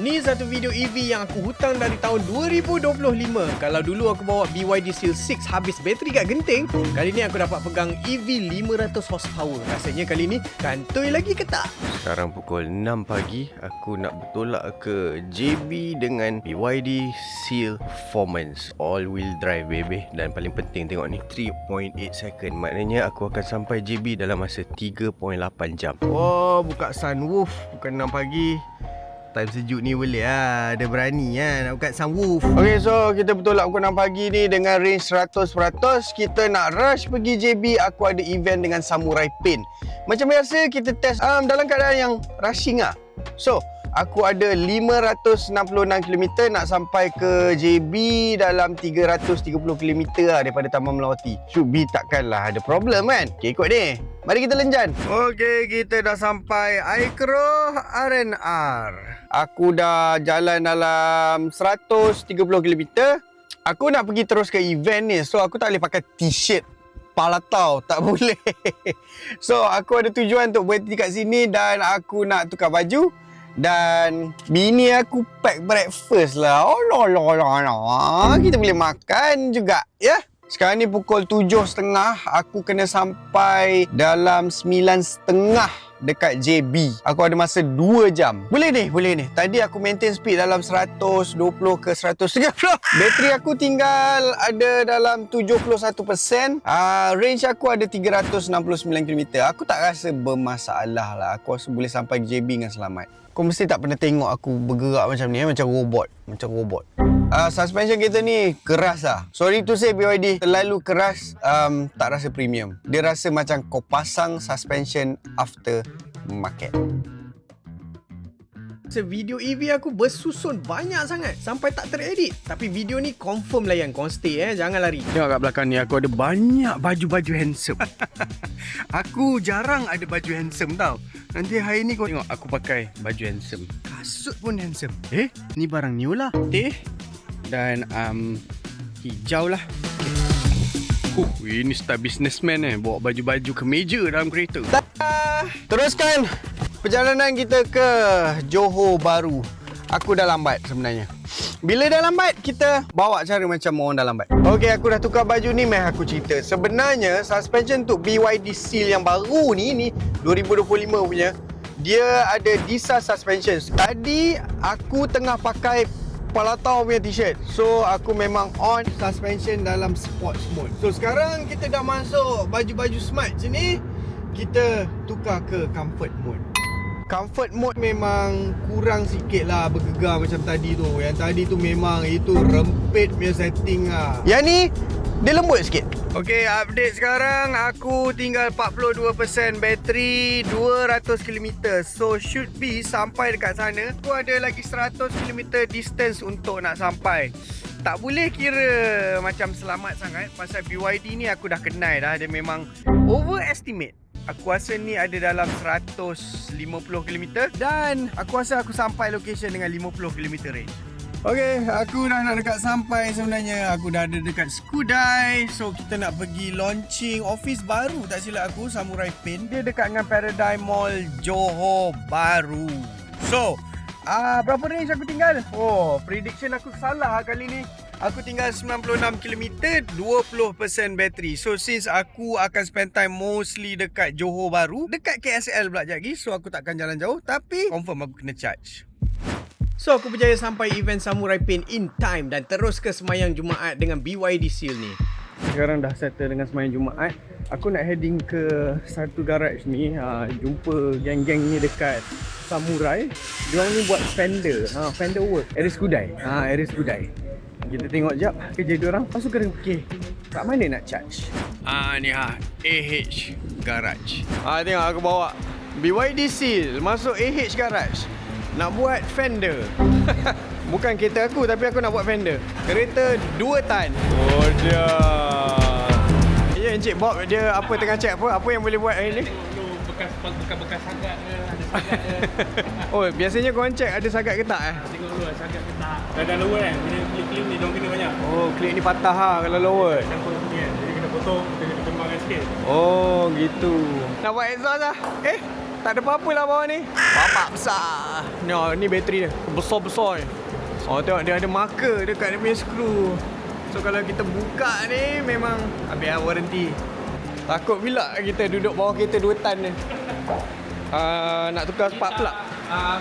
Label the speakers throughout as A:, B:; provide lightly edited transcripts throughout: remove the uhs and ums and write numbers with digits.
A: Ni satu video EV yang aku hutang dari tahun 2025. Kalau dulu aku bawa BYD Seal 6 habis bateri kat genting, kali ni aku dapat pegang EV 500 horsepower. Rasanya kali ni kantoi lagi ke tak? Sekarang pukul 6 pagi, aku nak bertolak ke JB dengan BYD Seal Performance all wheel drive baby. Dan paling penting tengok ni, 3.8 second. Maknanya aku akan sampai JB dalam masa 3.8 jam. Oh, buka sunroof pukul 6 pagi. Time sejuk ni boleh lah. Ada berani lah nak buka sunroof. Okay, so kita bertolak pukul 6 pagi ni dengan range 100%. Kita nak rush pergi JB. Aku ada event dengan Samurai Paint. Macam biasa kita test dalam keadaan yang rushing lah. So aku ada 566 km nak sampai ke JB dalam 330 km lah daripada Taman Melawati. Should be takkanlah ada problem kan? Okay, ikut ni. Mari kita lenjan. Okay, kita dah sampai Aikro R&R. Aku dah jalan dalam 130 km. Aku nak pergi terus ke event ni. So aku tak boleh pakai t-shirt palatau, tak boleh. So aku ada tujuan untuk berhenti kat sini dan aku nak tukar baju. Dan bini aku pack breakfast lah. Oh la. Kita boleh makan juga ya. Sekarang ni pukul 7.30. Aku kena sampai dalam 9.30 dekat JB. Aku ada masa 2 jam. Boleh ni. Tadi aku maintain speed dalam 120 ke 130. Bateri aku tinggal ada dalam 71%. Range aku ada 369 km. Aku tak rasa bermasalah lah. Aku rasa boleh sampai JB dengan selamat. Kau mesti tak pernah tengok aku bergerak macam ni, macam robot. Suspension kita ni keras lah. Sorry to say BYD, terlalu keras, tak rasa premium. Dia rasa macam kau pasang suspension after market. Video EV aku bersusun banyak sangat sampai tak teredit. Tapi video ni confirm layan. Kau stay jangan lari. Tengok kat belakang ni aku ada banyak baju-baju handsome. Aku jarang ada baju handsome tau. Nanti hari ni kau tengok aku pakai baju handsome. Kasut pun handsome. Ni barang new lah. Dan hijau lah. Ini style businessman bawa baju-baju kemeja dalam kereta. Teruskan perjalanan kita ke Johor Bahru. Aku dah lambat sebenarnya. Bila dah lambat, kita bawa cara macam orang dah lambat. Okey, aku dah tukar baju ni, meh aku cerita. Sebenarnya suspension untuk BYD Seal yang baru ni 2025 punya, dia ada DISA suspension. Tadi aku tengah pakai palatau punya t-shirt. So aku memang on suspension dalam sports mode. So sekarang kita dah masuk baju-baju smart macam ni. Kita tukar ke comfort mode. Comfort mode memang kurang sikit lah bergegar macam tadi tu. Yang tadi tu memang itu rempit punya setting lah. Yang ni dia lembut sikit. Okay, update sekarang. Aku tinggal 42% bateri, 200 km. So should be sampai dekat sana. Aku ada lagi 100 km distance untuk nak sampai. Tak boleh kira macam selamat sangat. Pasal BYD ni aku dah kenal dah. Dia memang overestimate. Aku rasa ni ada dalam 150 km. Dan aku rasa aku sampai location dengan 50 km range. Okay, aku dah nak dekat sampai sebenarnya. Aku dah ada dekat Skudai. So kita nak pergi launching office baru, tak silap aku, Samurai Paint. Dia dekat dengan Paradigm Mall Johor Bahru. So berapa range aku tinggal? Oh, prediction aku salah kali ni. Aku tinggal 96 km, 20% bateri. So since aku akan spend time mostly dekat Johor Bahru, dekat KSL pula sekejap lagi. So aku takkan jalan jauh, tapi confirm aku kena charge. So aku berjaya sampai event Samurai Paint in time dan terus ke semayang Jumaat dengan BYD Seal ni. Sekarang dah settle dengan semayang Jumaat. Aku nak heading ke satu garage ni, jumpa geng-geng ni dekat Samurai. Diorang ni buat fender, fender work, Area Skudai. Area Skudai. Kita tengok jap kerja diorang. Lepas tu kena fikir, kat mana nak charge? Ni AH Garage. Tengok aku bawa BYD Seal masuk AH Garage. Nak buat fender. Bukan kereta aku, tapi aku nak buat fender. Kereta 2 tan. Oh dia. Ya Encik Bob, dia apa tengah check apa yang boleh buat hari ni?
B: Bekas sagat ke, ada sagat ke.
A: Oh, biasanya korang check ada sagat ke tak
B: Tengok dulu sagat ke tak. Dah lower kan, bila klip ni diorang kena banyak.
A: Oh, klip ni patah kalau lower.
B: Campur ni kan, jadi kena potong, kena kembangkan sikit.
A: Oh, gitu. Nak buat exhaust lah. Tak ada apa-apa lah bawah ni. Bapak besar. Ni bateri dia. Besar-besar ni. Tengok dia ada marker dekat dia punya skru. So kalau kita buka ni memang habis lah warranty. Takut pula kita duduk bawah kereta 2 tan ni. Nak tukar spark plug.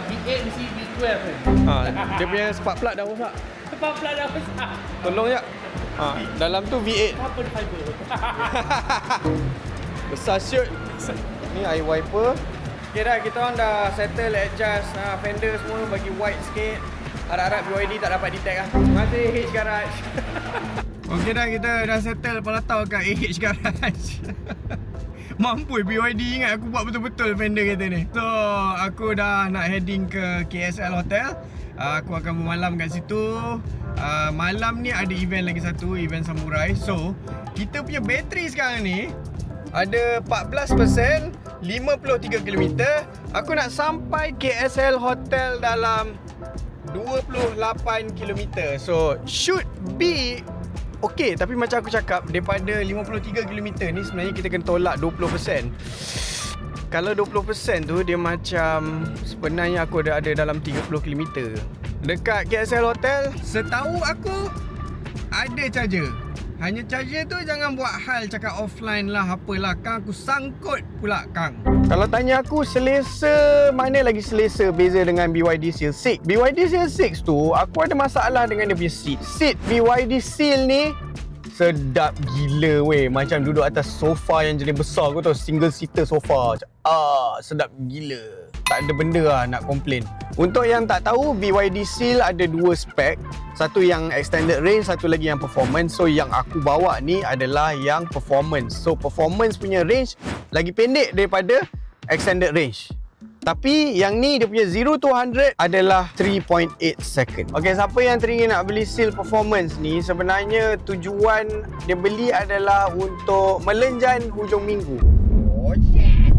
B: V8 mesti V12 kan?
A: Dia punya spark plug dah rosak.
B: Spark plug dah besar.
A: Tolong ya. Dalam tu V8.
B: Apa dia fiber?
A: Besar shoot. Ni air wiper. Okay dah, kita orang dah settle adjust fender semua, bagi wide sikit. Harap-harap BYD tak dapat detect lah. Terima kasih H Garage. Okay dah, kita dah settle pelatau kat AH Garage. Mampu BYD ingat aku buat betul-betul fender kereta ni. So aku dah nak heading ke KSL Hotel. Aku akan bermalam kat situ. Malam ni ada event lagi satu, event Samurai. So kita punya bateri sekarang ni ada 14%, 53 km. Aku nak sampai KSL Hotel dalam 28 km. So should be okay. Tapi macam aku cakap, daripada 53 km ni sebenarnya kita kena tolak 20%. Kalau 20% tu dia macam sebenarnya aku ada dalam 30 km. Dekat KSL Hotel, setahu aku ada charger. Hanya charger tu jangan buat hal cakap offline lah apalah, Kang aku sangkut pula Kang. Kalau tanya aku selesa, mana lagi selesa beza dengan BYD Seal 6? BYD Seal 6 tu aku ada masalah dengan dia punya seat. Seat BYD Seal ni sedap gila weh. Macam duduk atas sofa yang jenis besar, kau tahu, single seater sofa. Sedap gila. Tak ada benda lah nak komplain. Untuk yang tak tahu, BYD Seal ada 2 spek. Satu yang extended range, satu lagi yang performance. So yang aku bawa ni adalah yang performance. So performance punya range lagi pendek daripada extended range. Tapi yang ni dia punya 0 to 100 adalah 3.8 second. Okay, siapa yang teringin nak beli Seal Performance ni, sebenarnya tujuan dia beli adalah untuk melenjan hujung minggu. Oh yeah.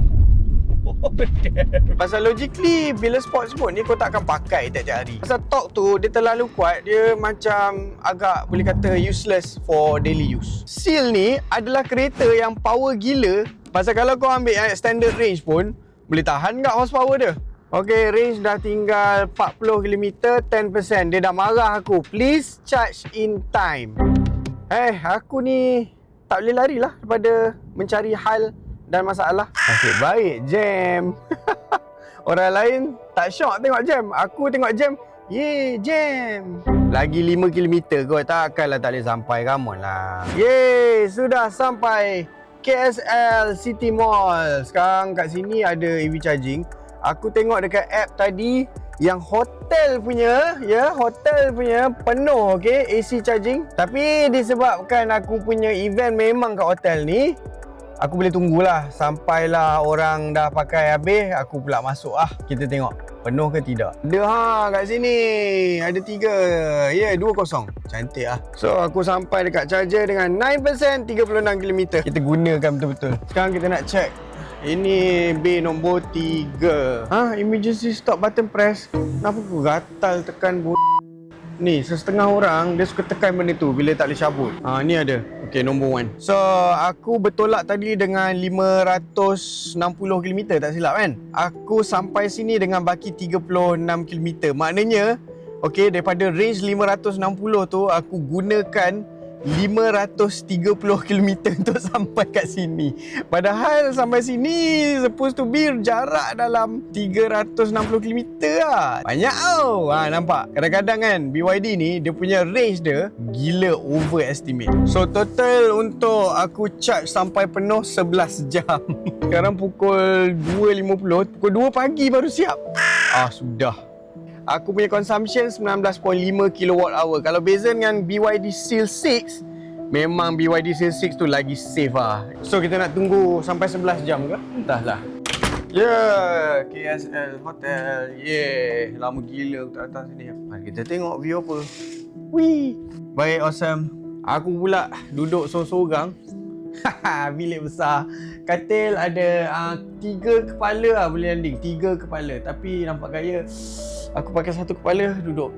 A: Pasal logically bila sports mode ni kau tak akan pakai tiap-tiap hari. Pasal torque tu dia terlalu kuat, dia macam agak boleh kata useless for daily use. Seal ni adalah kereta yang power gila. Pasal kalau kau ambil yang extended range pun boleh tahan tak horsepower dia. Okay, range dah tinggal 40 km, 10%. Dia dah marah aku. Please charge in time. Aku ni tak boleh lari lah daripada mencari hal dan masalah. Nasib baik jam. Orang lain tak syok tengok jam. Aku tengok jam, yeay jam. Lagi 5 km kau takkanlah tak boleh sampai. Come on lah. Yeay, sudah sampai KSL City Mall. Sekarang kat sini ada EV charging. Aku tengok dekat app tadi yang hotel punya, hotel punya penuh, okay, AC charging. Tapi disebabkan aku punya event memang kat hotel ni, aku boleh tunggulah sampailah orang dah pakai habis, aku pula masuk lah. Kita tengok penuh ke tidak. Ada kat sini. Ada 3. 2-0. Cantik lah. So aku sampai dekat charger dengan 9%, 36 km. Kita gunakan betul-betul. Sekarang kita nak check. Ini B nombor 3. Emergency stop button press. Kenapa aku gatal tekan ni? Setengah orang dia suka tekan benda tu bila tak boleh cabut. Ni ada. Okay, nombor 1. So aku bertolak tadi dengan 560 km tak silap kan. Aku sampai sini dengan baki 36 km. Maknanya okay, daripada range 560 tu aku gunakan 530 km untuk sampai kat sini. Padahal sampai sini supposed to be jarak dalam 360 km lah. Banyak tau. Nampak? Kadang-kadang kan BYD ni dia punya range dia gila overestimate. So total untuk aku charge sampai penuh 11 jam. Sekarang pukul 2.50. Pukul 2 pagi baru siap. Sudah. Aku punya consumption 19.5 kWh. Kalau beza dengan BYD Seal 6, memang BYD Seal 6 tu lagi safe lah. So kita nak tunggu sampai 11 jam ke? Entahlah. KSL Hotel. Lama gila aku tak datang sini. Mari kita tengok view apa. Wih, baik, awesome. Aku pula duduk sorang-sorang. Bilik besar. Katil ada 3 kepala lah boleh landing. 3 kepala. Tapi nampak gaya aku pakai 1 kepala duduk.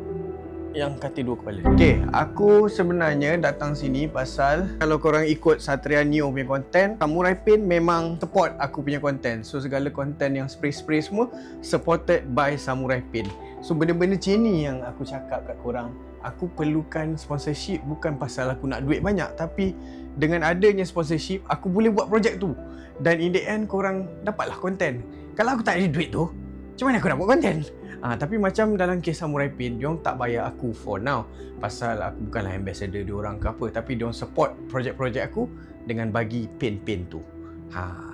A: yang kata dua kepala. Okay, aku sebenarnya datang sini pasal kalau korang ikut Satria Neo punya konten, Samurai Paint memang support aku punya konten. So segala konten yang spray-spray semua supported by Samurai Paint. So benda-benda macam ni yang aku cakap kat korang. Aku perlukan sponsorship bukan pasal aku nak duit banyak, tapi dengan adanya sponsorship aku boleh buat projek tu. Dan in the end korang dapatlah konten. Kalau aku tak ada duit tu, macam mana aku nak buat konten? Tapi macam dalam kes Samurai Paint, diorang tak bayar aku for now. Pasal aku bukanlah ambassador diorang ke apa, tapi diorang support projek-projek aku dengan bagi paint-paint tu.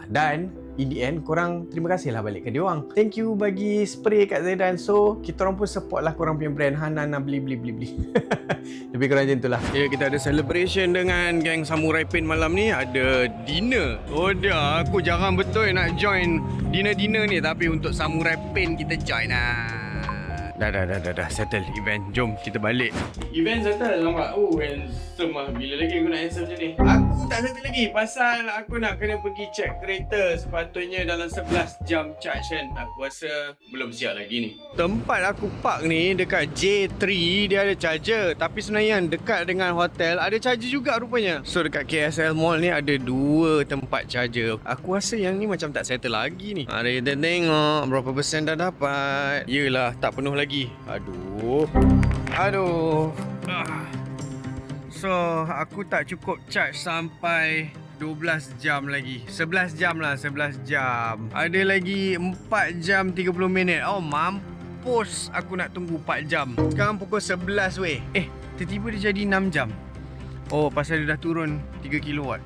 A: Dan in the end, korang terima kasih lah balik ke diorang. Thank you bagi spray kat Zaidan. So, kita orang pun support lah korang punya brand. Nana beli. Lebih kurang macam tu lah. Ya, kita ada celebration dengan geng Samurai Paint malam ni. Ada dinner. Oh dah, aku jarang betul nak join dinner-dinner ni. Tapi untuk Samurai Paint kita join lah. Dah settle event. Jom kita balik. Event settle nampak. Oh handsome lah. Bila lagi aku nak handsome macam ni? Aku tak settle lagi pasal aku nak kena pergi check kereta. Sepatutnya dalam 11 jam charge kan. Aku rasa belum siap lagi ni. Tempat aku park ni dekat J3 dia ada charger. Tapi sebenarnya dekat dengan hotel ada charger juga rupanya. So dekat KSL Mall ni ada 2 tempat charger. Aku rasa yang ni macam tak settle lagi ni. Mari kita tengok berapa persen dah dapat. Yelah tak penuh lagi. Aduh. So aku tak cukup charge sampai 12 jam lagi. 11 jam lah, 11 jam. Ada lagi 4 jam 30 minit. Oh mampus aku nak tunggu 4 jam. Sekarang pukul 11 weh. Tiba-tiba dia jadi 6 jam. Oh pasal dia dah turun 3 kilowatt.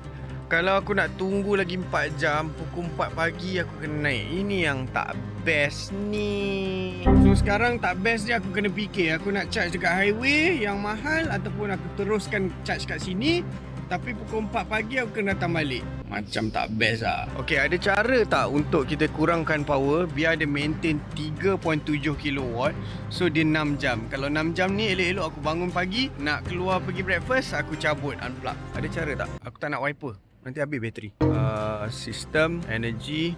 A: Kalau aku nak tunggu lagi 4 jam, pukul 4 pagi aku kena naik. Ini yang tak best ni. So sekarang tak best dia, aku kena fikir aku nak charge dekat highway yang mahal ataupun aku teruskan charge kat sini. Tapi pukul 4 pagi aku kena datang balik. Macam tak best lah. Okay, ada cara tak untuk kita kurangkan power biar dia maintain 3.7 kilowatt. So dia 6 jam. Kalau 6 jam ni elok-elok aku bangun pagi, nak keluar pergi breakfast, aku cabut unplug. Ada cara tak? Aku tak nak wiper, nanti habis bateri. Sistem, energy,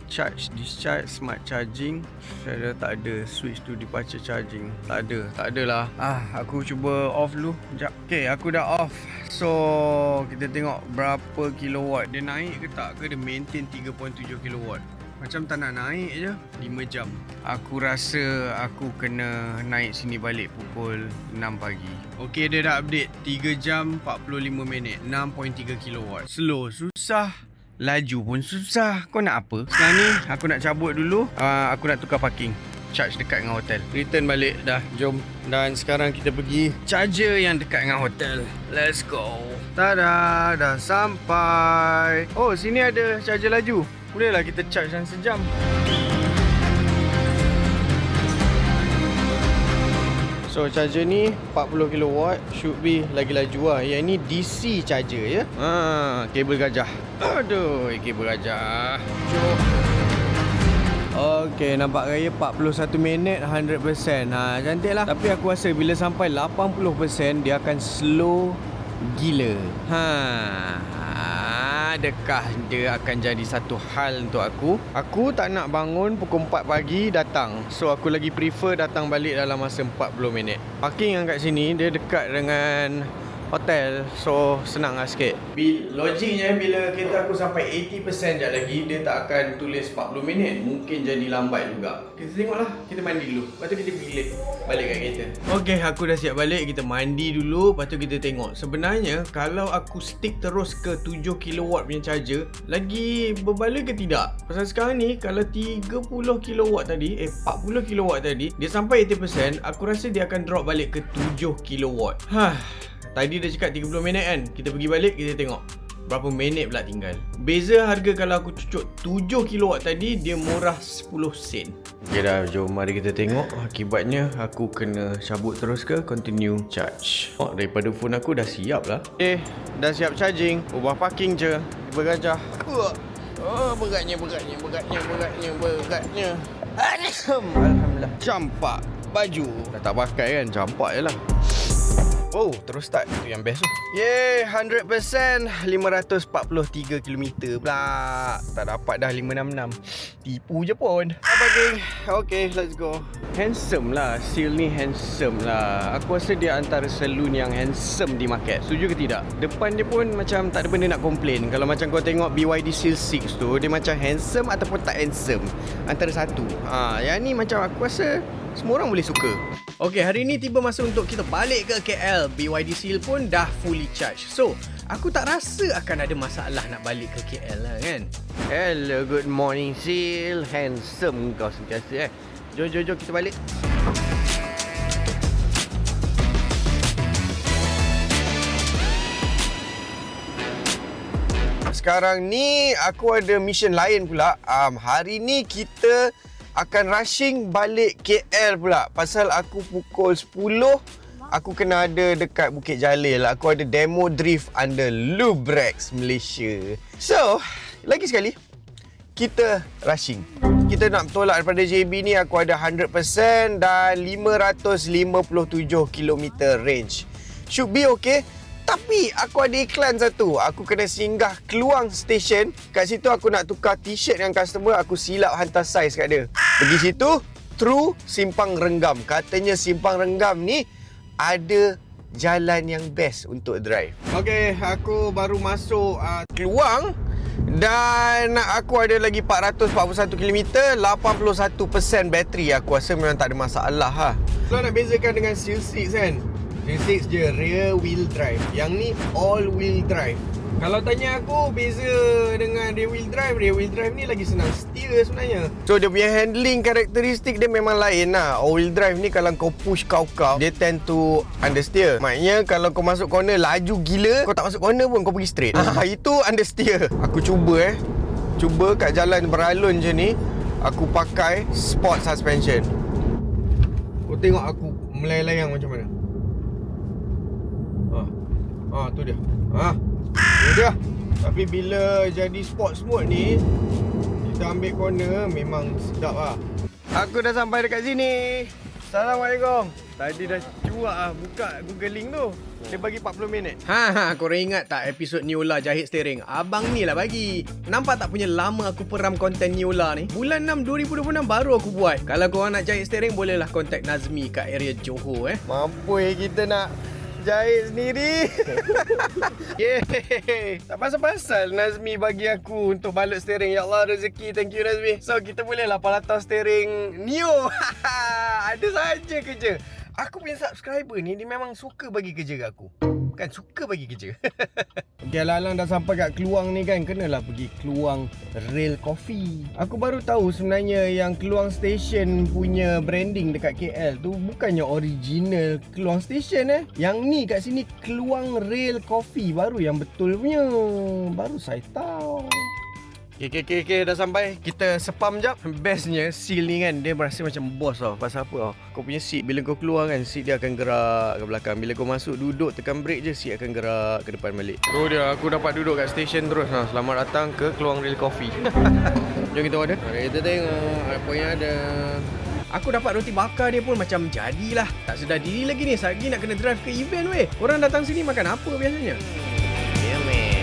A: charge, discharge, smart charging. Saya tak ada switch to departure charging. Tak ada lah. Aku cuba off dulu. Sekejap. Okay, aku dah off. So, kita tengok berapa kilowatt. Dia naik ke tak ke? Dia maintain 3.7 kilowatt. Macam tak nak naik je. 5 jam. Aku rasa aku kena naik sini balik pukul 6 pagi. Okey, dia dah update. 3 jam 45 minit. 6.3 kilowatt. Slow, susah. Laju pun susah. Kau nak apa? Sekarang ni aku nak cabut dulu. Aku nak tukar parking. Charge dekat dengan hotel. Return balik dah. Jom. Dan sekarang kita pergi charger yang dekat dengan hotel. Let's go. Tada, dah sampai. Oh, sini ada charger laju. Bolehlah kita charge dalam sejam. So charger ni 40 kW, should be lagi laju lah. Yang ni DC charger ya. Kabel gajah. Aduh, kabel gajah. Jom. Okay, nampak gaya 41 minit 100%. Cantik lah. Tapi aku rasa bila sampai 80% dia akan slow gila. Adakah dia akan jadi satu hal untuk aku? Aku tak nak bangun pukul 4 pagi datang. So aku lagi prefer datang balik dalam masa 40 minit. Parking yang kat sini dia dekat dengan hotel. So senang lah sikit. Logiknya bila kereta aku sampai 80% sekejap lagi, dia tak akan tulis 40 minit. Mungkin jadi lambat juga. Kita tengoklah. Kita mandi dulu. Lepas tu kita pergi balik kat kereta. Okay, aku dah siap balik. Kita mandi dulu. Lepas tu kita tengok. Sebenarnya kalau aku stick terus ke 7 kW punya charger, lagi berbaloi ke tidak? Pasal sekarang ni kalau 30 kW tadi 40 kW tadi, dia sampai 80%, aku rasa dia akan drop balik ke 7 kW. Tadi dia cakap 30 minit kan. Kita pergi balik, kita tengok berapa minit pula tinggal. Beza harga kalau aku cucuk 7 kW tadi, dia murah 10 sen. Okay dah, jom mari kita tengok akibatnya aku kena cabut terus ke continue charge. Daripada phone aku dah siap lah. Dah siap charging. Ubah parking je. Bergajah. Beratnya. Alhamdulillah. Campak baju. Dah tak pakai kan, campak je lah. Oh, terus start. Itu yang best tu. Yeay, 100%. 543 km pula. Tak dapat dah 566. Tipu je pun. Apa geng? Okay, let's go. Handsome lah. Seal ni handsome lah. Aku rasa dia antara saloon yang handsome di market. Setuju ke tidak? Depan dia pun macam tak ada benda nak komplain. Kalau macam kau tengok BYD Seal 6 tu, dia macam handsome ataupun tak handsome. Antara satu. Yang ni macam aku rasa semua orang boleh suka. Okey, hari ni tiba masa untuk kita balik ke KL. BYD Seal pun dah fully charged. So, aku tak rasa akan ada masalah nak balik ke KL lah kan. Hello, good morning Seal. Handsome kau sentiasa Jom kita balik. Sekarang ni aku ada mission lain pula. Hari ni kita akan rushing balik KL pula. Pasal aku pukul 10 aku kena ada dekat Bukit Jalil. Aku ada demo drift under Lubrex Malaysia. So, lagi sekali kita rushing. Kita nak bertolak daripada JB ni. Aku ada 100% dan 557 km range. Should be okay. Tapi aku ada iklan satu. Aku kena singgah Kluang Station. Kat situ aku nak tukar t-shirt dengan customer. Aku silap hantar saiz kat dia. Pergi situ, through Simpang Renggam. Katanya Simpang Renggam ni ada jalan yang best untuk drive. Okay, aku baru masuk Kluang. Dan aku ada lagi 441 km, 81% bateri. Aku rasa memang tak ada masalah . Kalau nak bezakan dengan Seal 6 kan, Seal 6 je rear wheel drive. Yang ni all wheel drive. Kalau tanya aku beza dengan rear wheel drive ni lagi senang steer sebenarnya. So dia punya handling karakteristik dia memang lain lah. All wheel drive ni kalau kau push kau dia tend to understeer. Maknanya kalau kau masuk corner laju gila, kau tak masuk corner pun kau pergi straight. Itu understeer. Aku cuba kat jalan beralun je ni, aku pakai sport suspension. Kau tengok aku melayang-layang macam mana. Tu dia. Tu dia. Tapi bila jadi sport mode ni, kita ambil corner memang sedap lah. Aku dah sampai dekat sini. Assalamualaikum. Tadi dah cuak buka Google Link tu. Dia bagi 40 minit. Korang ingat tak episod Neola jahit steering? Abang ni lah bagi. Nampak tak punya lama aku peram konten Neola ni? Bulan 6 2026 baru aku buat. Kalau korang nak jahit steering, bolehlah contact Nazmi kat area Johor Mampu kita nak jahit sendiri. Yeay. Tak pasal-pasal Nazmi bagi aku untuk balut steering. Ya Allah, rezeki. Thank you Nazmi. So kita bolehlah palatau steering Neo. Ada saja kerja. Aku punya subscriber ni dia memang suka bagi kerja kat aku. Bukan suka bagi kerja. Okay, alang-alang dah sampai kat Kluang ni kan, kenalah pergi Kluang Rail Coffee. Aku baru tahu sebenarnya yang Kluang Station punya branding dekat KL tu bukannya original Kluang Station Yang ni kat sini Kluang Rail Coffee baru yang betul punya. Baru saya tahu. Okay, dah sampai. Kita spam jap. Bestnya Seal ni kan, dia berasa macam bos tau. Pasal apa tau? Kau punya seat bila kau keluar kan, seat dia akan gerak ke belakang. Bila kau masuk duduk tekan brake je, seat akan gerak ke depan balik. So dia, aku dapat duduk kat station terus. Selamat datang ke Kluang Rail Coffee. Jom kita order. Mari kita tengok apa yang ada. Aku dapat roti bakar dia pun macam jadilah. Tak sedar diri lagi ni, lagi nak kena drive ke event weh. Korang datang sini makan apa biasanya? Yummy.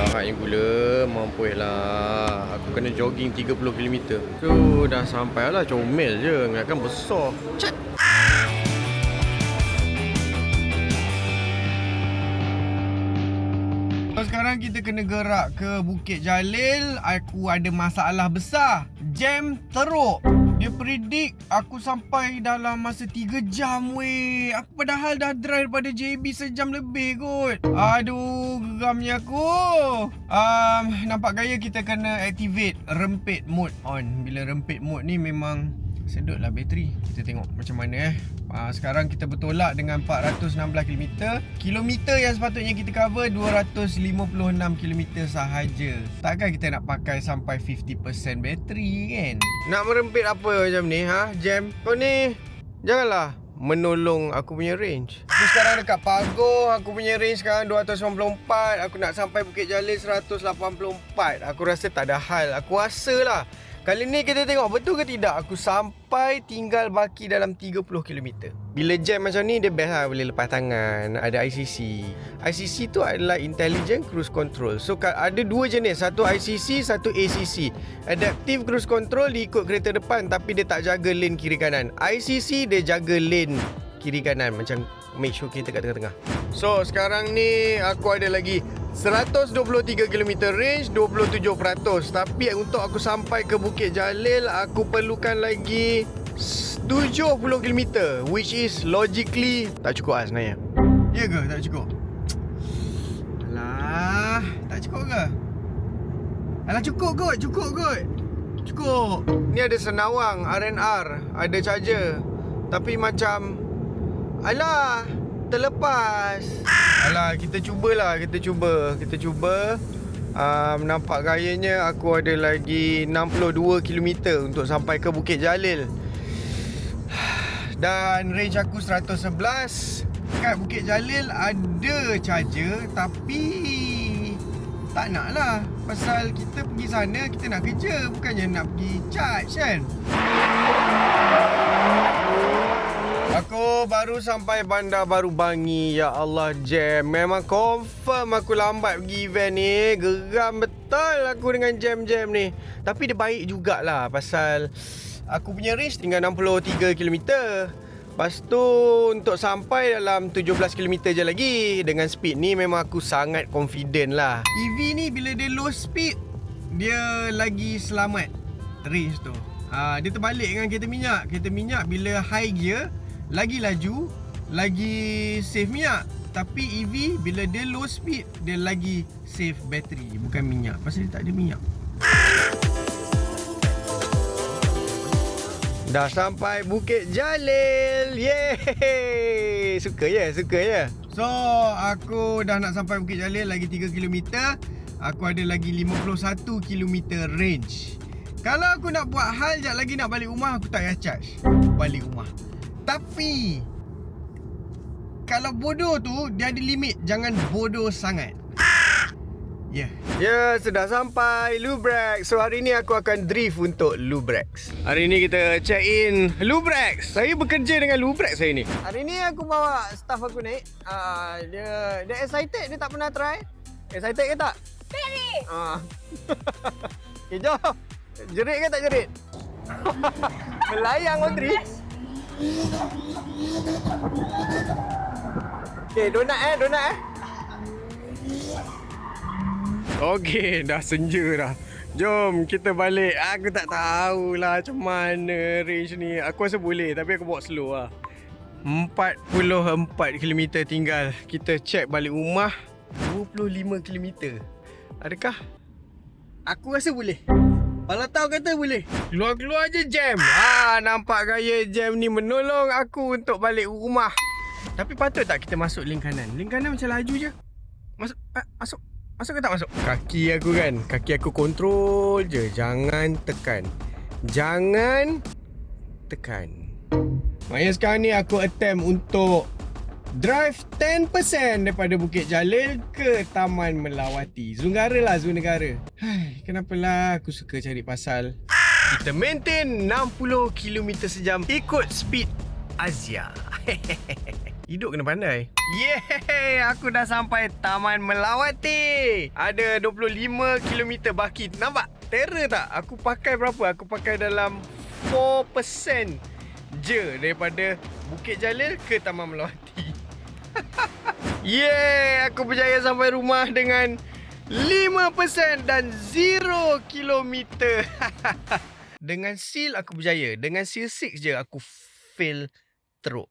A: Jahatnya gula, mampu lah. Aku kena jogging 30 km. So dah sampai lah, comel je. Ingatkan besar. Cat. Sekarang kita kena gerak ke Bukit Jalil. Aku ada masalah besar. Jam teruk. Dia predict aku sampai dalam masa 3 jam weh. Aku padahal dah drive daripada JB sejam lebih kot. Aduh, geramnya aku. Nampak gaya kita kena activate rempit mode on. Bila rempit mode ni memang sedutlah bateri. Kita tengok macam mana sekarang kita bertolak dengan 416 km. Kilometer yang sepatutnya kita cover 256 km sahaja. Takkan kita nak pakai sampai 50% bateri kan? Nak merempit apa macam ni Jam? Kau ni janganlah menolong aku punya range. Aku sekarang dekat Pagoh, aku punya range sekarang 294. Aku nak sampai Bukit Jalil 184. Aku rasa tak ada hal. Aku rasa lah Kali ni kita tengok betul ke tidak aku sampai tinggal baki dalam 30 km. Bila jam macam ni dia best lah, boleh lepas tangan. Ada ICC. ICC tu adalah Intelligent Cruise Control. So ada dua jenis, satu ICC, satu ACC. Adaptive Cruise Control dia ikut kereta depan tapi dia tak jaga lane kiri kanan. ICC dia jaga lane kiri kanan, macam make sure kita kat tengah-tengah. So sekarang ni aku ada lagi 123 km range, 27%. Tapi untuk aku sampai ke Bukit Jalil, aku perlukan lagi 70 km, which is logically tak cukup lah sebenarnya. Ya ke? Tak cukup? Alah, tak cukup ke? Alah, cukup kot. Cukup. Ni ada senawang, RNR, ada charger. Tapi macam, alah, terlepas. Alah, kita cuba. Nampak gayanya aku ada lagi 62 km untuk sampai ke Bukit Jalil. Dan range aku 111. Kat Bukit Jalil ada charger, tapi tak nak lah. Pasal kita pergi sana, kita nak kerja, bukannya nak pergi charge kan. Aku baru sampai Bandar Baru Bangi. Ya Allah, jam. Memang confirm aku lambat pergi event ni. Geram betul aku dengan jam-jam ni. Tapi dia baik jugalah pasal aku punya range tinggal 63 km. Lepas tu untuk sampai dalam 17 km je lagi. Dengan speed ni memang aku sangat confident lah. EV ni bila dia low speed, dia lagi selamat range tu. Dia terbalik dengan kereta minyak. Kereta minyak bila high gear lagi laju, lagi save minyak. Tapi EV bila dia low speed, dia lagi save bateri, bukan minyak. Pasal dia tak ada minyak. Dah sampai Bukit Jalil. Yeay. Suka ya. So aku dah nak sampai Bukit Jalil, lagi 3 km. Aku ada lagi 51 km range. Kalau aku nak buat hal sekejap lagi nak balik rumah, aku tak payah charge balik rumah. Tapi kalau bodoh tu, dia ada limit. Jangan bodoh sangat. Ya, sudah sampai Lubrex. So hari ni aku akan drift untuk Lubrex. Hari ni kita check in Lubrex. Saya bekerja dengan Lubrex hari ni. Hari ni aku bawa staff aku naik. Dia excited, dia tak pernah try. Excited ke tak?
C: Very.
A: Okay, jom. Jerit ke tak jerit? Melayang Audrey. Okay, donat. Okay, dah senja dah. Jom kita balik. Aku tak tahulah macam mana range ni. Aku rasa boleh, tapi aku bawa slow lah. 44 km tinggal. Kita check balik rumah. 25 km. Adakah? Aku rasa boleh. Kalau tahu kata boleh. Keluar-keluar je jam. Nampak gaya jam ni menolong aku untuk balik rumah. Tapi patut tak kita masuk lane kanan? Lane kanan macam laju je. Masuk ke tak masuk? Kaki aku kan. Kaki aku kontrol je. Jangan tekan. Maknanya sekarang ni aku attempt untuk drive 10% daripada Bukit Jalil ke Taman Melawati. Zunggara lah, Zoo Negara. Kenapalah aku suka cari pasal. Kita maintain 60 km sejam ikut speed Azia. Hidup kena pandai. Yeay, aku dah sampai Taman Melawati. Ada 25 km baki. Nampak? Terror tak? Aku pakai berapa? Aku pakai dalam 4% je daripada Bukit Jalil ke Taman Melawati. Yeay, aku berjaya sampai rumah dengan 5% dan 0 km. Dengan seal aku berjaya. Dengan seal 6 je aku fail teruk.